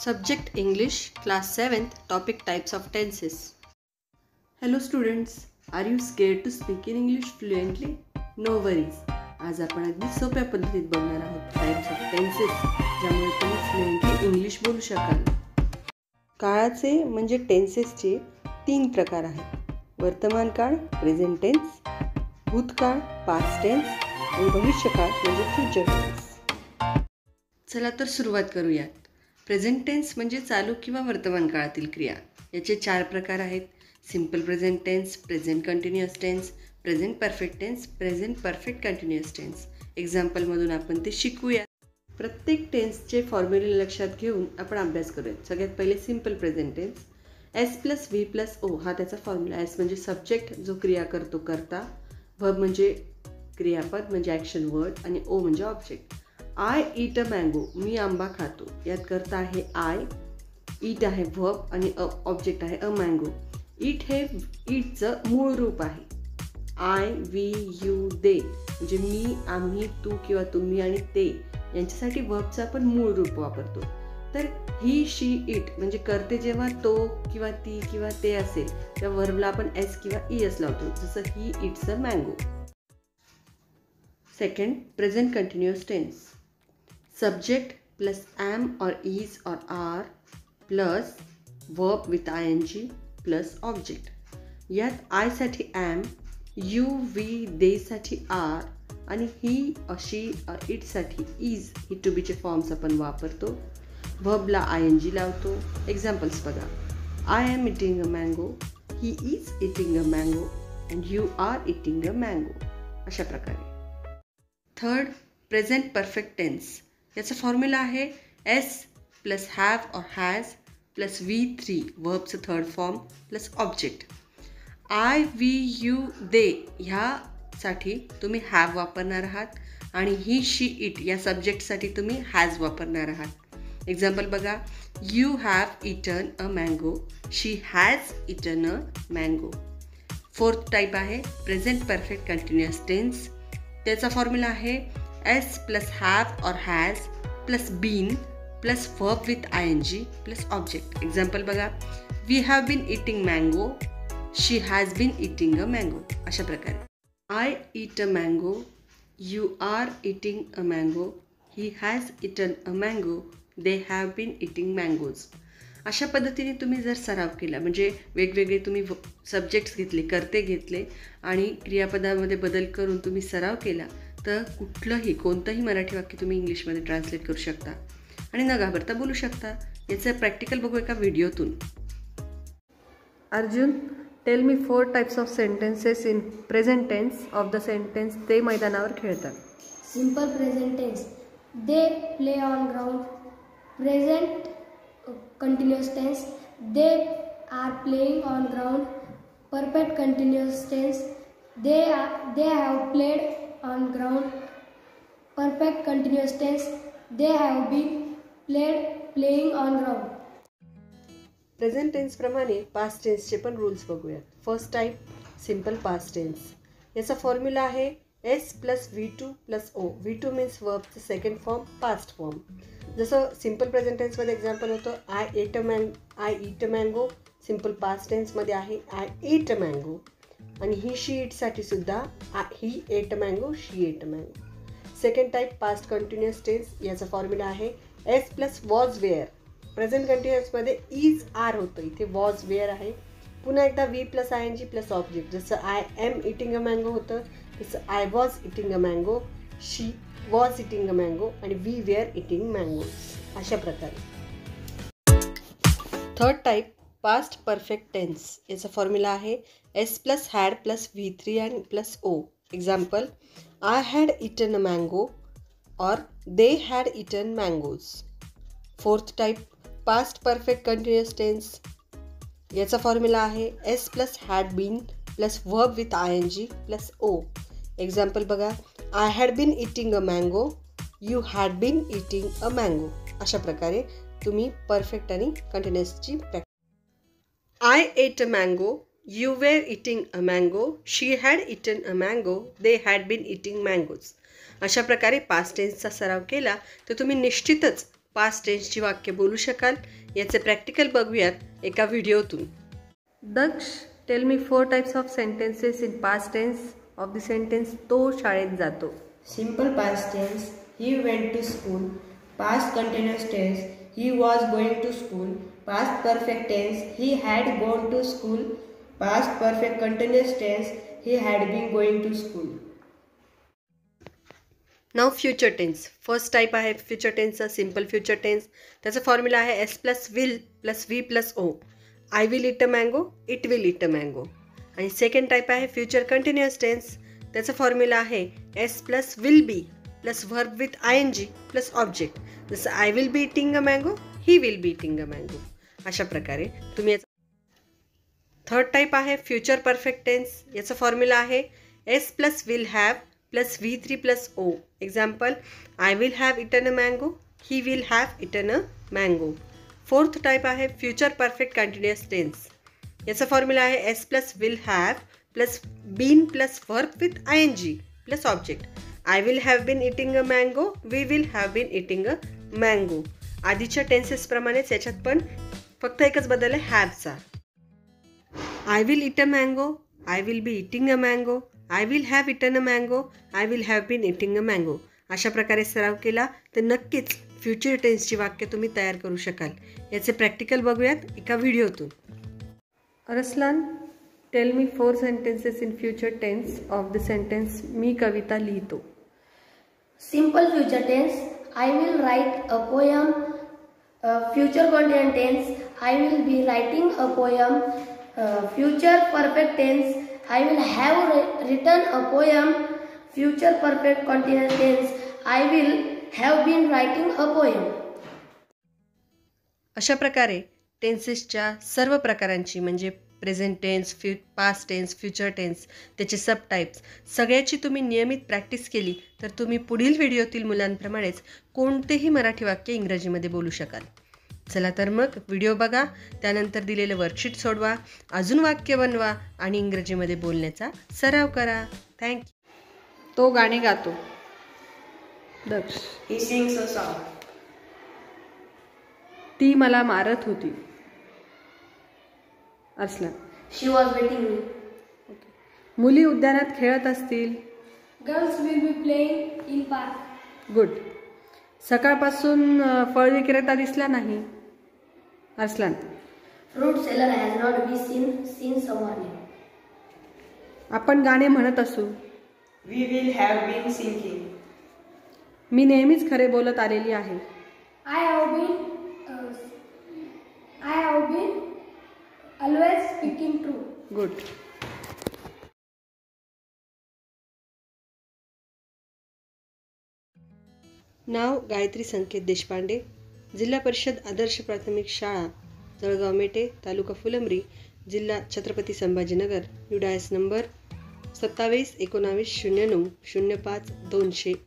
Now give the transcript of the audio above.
Subject English, Class 7th, Topic Types of Tenses. Hello students, are you scared to speak in English fluently? No worries. आज आपण अगदी सोप्या पद्धतीत बघणार आहोत टाइप्स ऑफ टेन्सेस ज्यामुळे तुम्ही फ्लुएंटली इंग्लिश बोलू शकाल. काळाचे म्हणजे टेन्सेसचे 3 प्रकार आहेत. वर्तमान काळ प्रेझेंट टेन्स, भूतकाळ पास्ट टेन्स आणि भविष्यकाळ म्हणजे फ्युचर टेन्स. चला तर सुरुवात करूयात. प्रेझेंट टेन्स म्हणजे चालू किंवा वर्तमान काळातील क्रिया. याचे 4 प्रकार आहेत. Simple present tense, present continuous tense, present perfect tense, present perfect continuous tense. एक्झाम्पलमधून आपण ते शिकूया. प्रत्येक टेन्सचे फॉर्म्युले लक्षात घेऊन आपण अभ्यास करूयात. सगळ्यात पहिले सिंपल प्रेझेंट टेन्स. S+V+O हा त्याचा फॉर्म्युला. S म्हणजे सब्जेक्ट जो क्रिया करतो कर्ता, वर्ब म्हणजे क्रियापद म्हणजे ॲक्शन वर्ड आणि O म्हणजे object. I eat a mango, मी आंबा खातो. यात करता आहे आय, ईट आहे वर्ब आणि ऑब्जेक्ट आहे अ मँगो. ईट हे ईटचं मूळ रूप आहे. आय, वी, यू, दे म्हणजे मी, आम्ही, तू किंवा तुम्ही आणि ते यांच्यासाठी वर्बचं आपण मूळ रूप वापरतो. तर ही, शी, इट म्हणजे करते जेव्हा तो किंवा ती किंवा ते असेल तेव्हा वर्बला आपण एस किंवा ES लावतो. जसं he eats a mango. Second, present continuous tense. Subject plus am or is or are plus verb with ing plus object. यात I साठी am, you, we, they साठी are आणि he or she or it साठी is he to be चे forms आपण वापरतो. verbला ing लावतो. Examples बघा. I am eating a mango, he is eating a mango and you are eating a mango. अशा प्रकारे. Third, present perfect tense. याचा formula आहे S प्लस हॅव और हॅज प्लस V3 वर्बचं third form plus object. I, we, you, they ह्यासाठी तुम्ही have वापरणार आहात आणि ही, शी, इट या सब्जेक्टसाठी तुम्ही हॅज वापरणार आहात. एक्झाम्पल बघा. You have eaten a mango, she has eaten a mango. Fourth type आहे प्रेझेंट परफेक्ट कंटिन्युअस टेन्स. त्याचा फॉर्म्युला आहे S प्लस हॅव और has plus been plus verb with ING plus object. Example बघा. We have been eating mango, she has been eating a mango. अशा प्रकारे. I eat a mango, you are eating a mango, he has eaten a mango, they have been eating mangoes. अशा पद्धतीने तुम्ही जर सराव केला म्हणजे वेगवेगळे तुम्ही सब्जेक्ट्स घेतले, कर्ते घेतले आणि क्रियापदामध्ये बदल करून तुम्ही सराव केला तर कोणतंही मराठी वाक्य तुम्ही इंग्लिशमध्ये ट्रान्सलेट करू शकता आणि न घाबरता बोलू शकता. याचं प्रॅक्टिकल बघू एका व्हिडिओतून. Arjun, tell me 4 types of sentences in present tense of the sentence ते मैदानावर खेळतात. Simple present tense. They play on ground. Present continuous tense. They are playing on ground. Perfect continuous tense. They have played on ground. Perfect continuous tense. They have been playing on ground. Present tense प्रमाणे past टेन्सचे पण rules बघूयात. First type simple past tense. याचा formula आहे S plus V2 plus O. V2 means वर्बचं second form past form. जसं simple present टेन्समध्ये example होतं I eat a mango. Simple past टेन्समध्ये आहे आय ईट अ मँगो आणि ही, शी, इटसाठी सुद्धा he ate a mango, she ate a mango. Second type past continuous tense. याचा formula आहे S plus was were. Present कंटिन्युअसमध्ये is are होतं, इथे वॉज वेअर आहे. पुन्हा एकदा V plus ING plus object. जसं I am eating a mango होतं तसं I was eating a mango, she was eating a mango आणि वी वेअर इटिंग मँगो. अशा प्रकारे. Third type past perfect tense. याचा फॉर्म्युला आहे S plus had plus V3 आणि plus O. Example. I had eaten a mango और they had eaten mangoes. Fourth type past perfect continuous tense. याचा formula आहे S plus had been plus verb with ING plus O. Example बघा. I had been eating a mango, you had been eating a mango. अशा प्रकारे तुम्ही perfect आणि कंटिन्युअसची practice. I ate a mango, you were eating a mango, she had eaten a mango, they had been eating mangoes. अशा प्रकारे past टेन्सचा सराव केला तर तुम्ही निश्चितच पास्ट टेन्सची वाक्य बोलू शकाल. याचे प्रॅक्टिकल बघूयात एका व्हिडिओतून. Daksh, tell me 4 types of sentences in past tense of the sentence तो शाळेत जातो. Simple past tense, he went to school. Past continuous tense, he was going to school. Past perfect tense, he had gone to school. Past perfect continuous tense, he had been going to school. नाव future tense. First type आहे future टेन्सचा simple future tense. त्याचा formula आहे S + will + V + O. I will eat a mango, it will eat a mango. आणि second type आहे future continuous tense. त्याचा formula आहे S + will be + verb with ing + object. जसं I will be eating a mango, he will be eating a mango. अशा प्रकारे तुम्ही याचा. Third type आहे फ्युचर परफेक्ट टेन्स. याचा फॉर्म्युला आहे S + will have + V3 + O. Example, I will have eaten a mango, he will have eaten a mango. Fourth type आहे future perfect continuous tense. याचा formula आहे S + will have + been + verb with ing + object. I will have been eating a mango, we will have been eating a mango. आधीच्या टेन्सेसप्रमाणेच याच्यात पण फक्त एकच बदल आहे हॅवचा. I will eat a mango, I will be eating a mango, I will have eaten a mango, I will have been eating a mango. अशा प्रकारे सराव केला तर नक्कीच फ्युचर टेन्सची वाक्य तुम्ही तयार करू शकाल. याचे प्रॅक्टिकल बघूयात एका व्हिडिओतून. Arsalan, tell me 4 sentences in future tense of the sentence मी कविता लिहितो. Simple future tense, I will write a poem. Future continuous tense, I will be writing a poem. Future perfect tense, I will have written a poem. Future perfect continuous tense, I will have been writing a poem. अशा प्रकारे टेन्सेसच्या सर्व प्रकारांची म्हणजे present tense, past tense, future tense, त्याचे sub types सगळ्याची तुम्ही नियमित practice केली तर तुम्ही पुढील व्हिडिओतील मुलांप्रमाणेच कोणतेही मराठी वाक्य इंग्रजीमध्ये बोलू शकाल. चला तर मग व्हिडिओ बघा, त्यानंतर दिलेलं वर्कशीट सोडवा, अजून वाक्य बनवा आणि इंग्रजीमध्ये बोलण्याचा सराव करा. थँक्यू. तो गाणे गातो. दक्ष, He sings a song. ती मला मारत होती. Arsalan, She was beating me. मुली उद्यानात खेळत असतील. Girls will be playing in park. Good. सकाळपासून फळ विक्रेता दिसला नाही. Arsalan, Fruit seller has not been seen since the morning. आपण गाणे म्हणत असू. We will have been singing. मी नेहमीच खरे बोलत आलेली आहे. I have been always speaking true. Good. नाव गायत्री संकेत देशपांडे, जिल्हा परिषद आदर्श प्राथमिक शाळा जळगाव मेटे, तालुका फुलंब्री, जिल्हा छत्रपती संभाजीनगर. UDIS number 27 19 09 05 200.